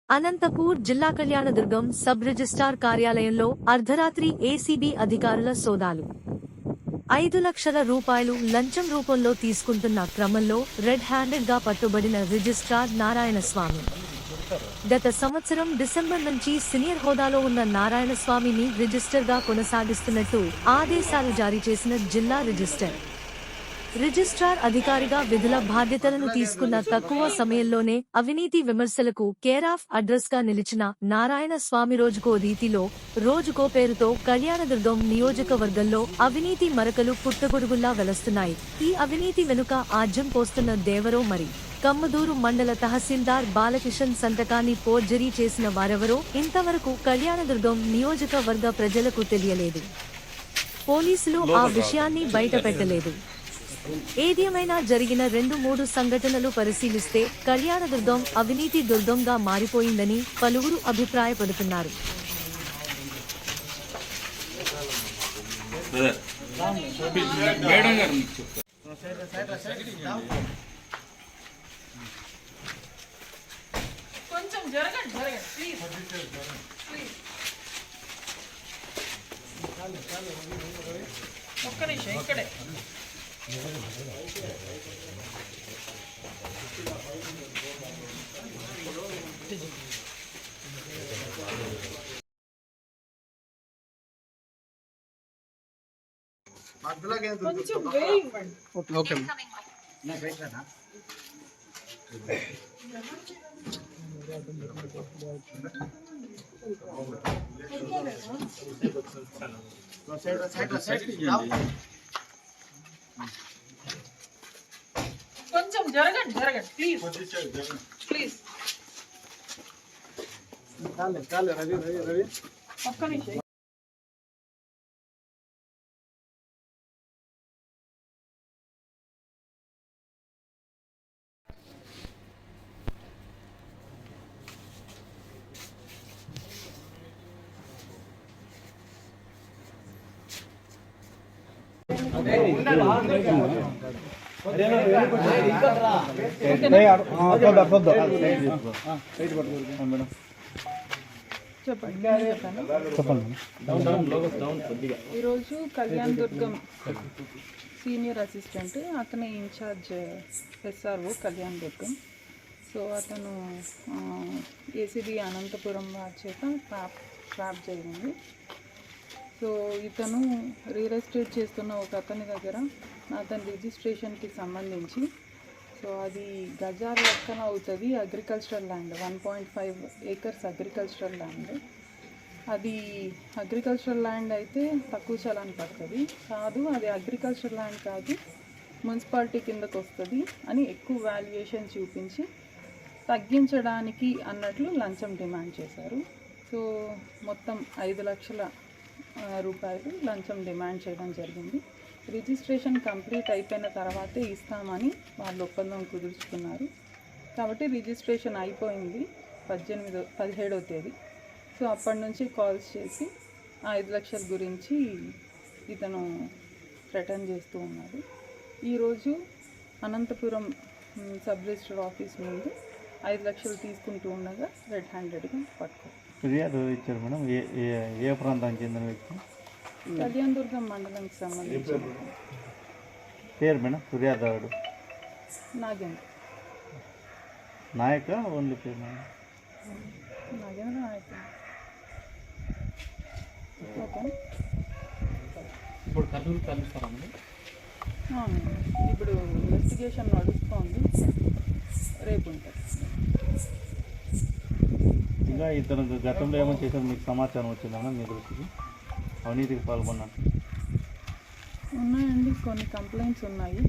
అనంతపూర్ జిల్లా Kalyandurg sub registrar కార్యాలయంలో అర్ధరాత్రి ఏసీబీ అధికారుల సోదాలు. 5 లక్షల రూపాయలు లంచం రూపంలో తీసుకుంటున్న క్రమంలో రెడ్ హ్యాండెడ్ గా పట్టుబడిన రిజిస్ట్రార్ నారాయణస్వామి. గత సంవత్సరం డిసెంబర్ నుంచి సీనియర్ హోదాలో ఉన్న నారాయణస్వామిని రిజిస్టర్ గా కొనసాగిస్తున్నట్టు ఆదేశాలు జారీ చేసిన జిల్లా రిజిస్ట్రార్ అధికారిగా విధుల బాధ్యతలను తీసుకున్న తక్కువ సమయంలోనే అవినీతి విమర్శలకు కేరాఫ్ అడ్రస్ గా నిలిచిన నారాయణ స్వామి రోజుకో రీతిలో రోజుకో పేరుతో కళ్యాణదుర్గం నియోజకవర్గంలో అవినీతి మరకలు పుట్టగొడుగుల్లా వెలుస్తున్నాయి. ఈ అవినీతి వెనుక ఆజ్యం పోస్తున్న దేవరో మరి. కమ్మదూరు మండల తహసీల్దార్ బాలకిషన్ సంతకాన్ని ఫోర్జరీ చేసిన వారెవరో ఇంతవరకు కళ్యాణదుర్గం నియోజకవర్గ ప్రజలకు తెలియలేదు. పోలీసులు ఆ విషయాన్ని బయటపెట్టలేదు. ఏదేమైనా జరిగిన 2-3 సంఘటనలు పరిశీలిస్తే కళ్యాణదుర్గం అవినీతి దుర్గంగా మారిపోయిందని పలువురు అభిప్రాయపడుతున్నారు. కొంచెం జరగండి ప్లీజ్ ప్లీజ్ రవి ఒక్క నిమిషం. ఈరోజు కళ్యాణదుర్గం సీనియర్ అసిస్టెంట్ అతని ఇన్ఛార్జ్ ఎస్ఆర్ఓ కళ్యాణదుర్గం. సో అతను ఏసీబీ అనంతపురం చేత ట్రాప్ జరిగింది. సో ఇతను రియల్ ఎస్టేట్ చేస్తున్న ఒక అతని దగ్గర అతని రిజిస్ట్రేషన్కి సంబంధించి సో అది గజాల లెక్కన అవుతుంది. Agricultural land 1.5 acres agricultural land. అది అగ్రికల్చరల్ ల్యాండ్ అయితే తక్కువ చలాన్ పడుతుంది కాదు, అది అగ్రికల్చరల్ ల్యాండ్ కాదు మున్సిపాలిటీ కిందకు వస్తుంది అని ఎక్కువ వాల్యుయేషన్ చూపించి తగ్గించడానికి అన్నట్లు లంచం డిమాండ్ చేశారు. సో మొత్తం 5 లక్షల రూపాయలు లంచం డిమాండ్ చేయడం జరిగింది. రిజిస్ట్రేషన్ కంప్లీట్ అయిపోయిన తర్వాతే ఇస్తామని వాళ్ళు ఒప్పందం కుదుర్చుకున్నారు. కాబట్టి రిజిస్ట్రేషన్ అయిపోయింది 17వ తేదీ. సో అప్పటి నుంచి కాల్స్ చేసి 5 లక్షల గురించి ఇతను థ్రెటన్ చేస్తూ ఉన్నారు. ఈరోజు అనంతపురం సబ్ రిజిస్టర్ ఆఫీస్ ముందు 5 లక్షలు తీసుకుంటూ ఉండగా రెడ్ హ్యాండెడ్గా పట్టుకోవాలి. ఫిర్యాదు ఇచ్చారు మేడం. ఏ ప్రాంతానికి చెందిన వ్యక్తి? కళ్యాణదుర్గం మండలానికి సంబంధించిన పేరు మేడం ఫిర్యాదుదారుడు? నాగేంద్ర నాయక ఓన్లీ పేరు మేడం? నాగేంద్ర నాయక. ఓకే, ఇప్పుడు కర్నూలు కలుస్తారా మేడం? ఇప్పుడు ఇన్వెస్టిగేషన్ నడుస్తోంది, రేపు ఉంటుంది. ఇంకా ఇతను గతంలో ఏమైనా చేశారు మీకు సమాచారం వచ్చిందన్నా మీ దృష్టికి? అవినీతికి పాల్గొన్నట్టు ఉన్నాయండి, కొన్ని కంప్లైంట్స్ ఉన్నాయి.